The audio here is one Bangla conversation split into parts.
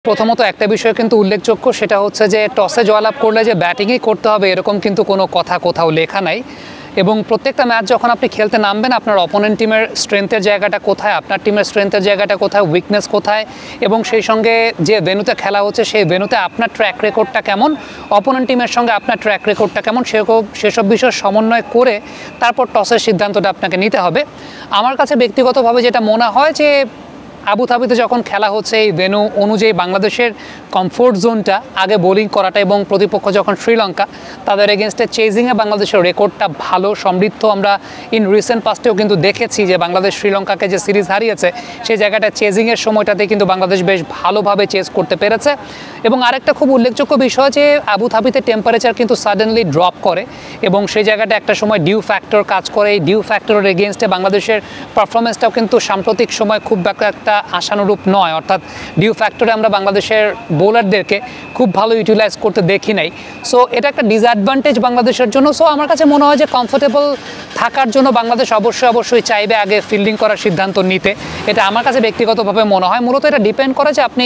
প্রথমত একটা বিষয় কিন্তু উল্লেখযোগ্য, সেটা হচ্ছে যে টসে জয়লাভ করলে যে ব্যাটিংই করতে হবে এরকম কিন্তু কোনো কথা কোথাও লেখা নাই। এবং প্রত্যেকটা ম্যাচ যখন আপনি খেলতে নামবেন, আপনার অপোনেন্ট টিমের স্ট্রেংথের জায়গাটা কোথায়, আপনার টিমের স্ট্রেংথের জায়গাটা কোথায়, উইকনেস কোথায়, এবং সেই সঙ্গে যে ভেন্যুতে খেলা হচ্ছে সেই ভেন্যুতে আপনার ট্র্যাক রেকর্ডটা কেমন, অপোনেন্ট টিমের সঙ্গে আপনার ট্র্যাক রেকর্ডটা কেমন, সেসব বিষয় সমন্বয় করে তারপর টসের সিদ্ধান্তটা আপনাকে নিতে হবে। আমার কাছে ব্যক্তিগতভাবে যেটা মনে হয় যে আবুধাবিতে যখন খেলা হচ্ছে এই ভেন্যু অনুযায়ী বাংলাদেশের কমফোর্ট জোনটা আগে বোলিং করাটা, এবং প্রতিপক্ষ যখন শ্রীলঙ্কা, তাদের এগেনস্টে চেজিংয়ে বাংলাদেশের রেকর্ডটা ভালো সমৃদ্ধ। আমরা ইন রিসেন্ট পাস্টেও কিন্তু দেখেছি যে বাংলাদেশ শ্রীলঙ্কাকে যে সিরিজ হারিয়েছে সেই জায়গাটা চেজিংয়ের সময়টাতে কিন্তু বাংলাদেশ বেশ ভালোভাবে চেজ করতে পেরেছে। এবং আরেকটা খুব উল্লেখযোগ্য বিষয় যে আবুধাবিতে টেম্পারেচার কিন্তু সাডেনলি ড্রপ করে, এবং সেই জায়গাটা একটা সময় ডিউ ফ্যাক্টর কাজ করে। এই ডিউ ফ্যাক্টরের এগেনস্টে বাংলাদেশের পারফরমেন্সটাও কিন্তু সাম্প্রতিক সময় খুব একটা আশানুরূপ নয়, অর্থাৎ ডিউ ফ্যাক্টরে আমরা বাংলাদেশের বোলারদেরকে খুব ভালো ইউটিলাইজ করতে দেখি নাই। সো এটা একটা ডিসঅ্যাডভান্টেজ বাংলাদেশের জন্য। সো আমার কাছে মনে হয় যে কমফোর্টেবল থাকার জন্য বাংলাদেশ অবশ্যই চাইবে আগে ফিল্ডিং করার সিদ্ধান্ত নিতে। এটা আমার কাছে ব্যক্তিগতভাবে মনে হয়। মূলত এটা ডিপেন্ড করে যে আপনি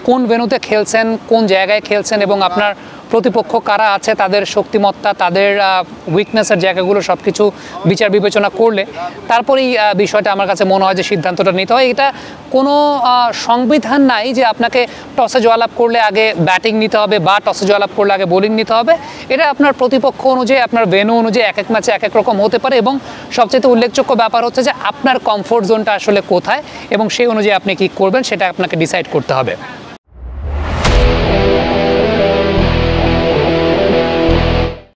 কোন ভেন্যুতে খেলছেন, কোন জায়গায় খেলছেন, এবং আপনার প্রতিপক্ষ কারা আছে, তাদের শক্তিমত্তা, তাদের উইকনেসের জায়গাগুলো সব কিছু বিচার বিবেচনা করলে তারপরেই বিষয়টা আমার কাছে মনে হয় যে সিদ্ধান্তটা নিতে হয়। এটা কোনো সংবিধান নাই যে আপনাকে টসে জয়লাভ করলে আগে ব্যাটিং নিতে হবে বা টসে জয়লাভ করলে আগে বোলিং নিতে হবে। এটা আপনার প্রতিপক্ষ অনুযায়ী, আপনার ভেন্যু অনুযায়ী এক এক ম্যাচে এক এক রকম হতে পারে, এবং সবচেয়ে উল্লেখযোগ্য ব্যাপার হচ্ছে যে আপনার কমফোর্ট জোনটা আসলে কোথায় এবং সেই অনুযায়ী আপনি কী করবেন সেটা আপনাকে ডিসাইড করতে হবে।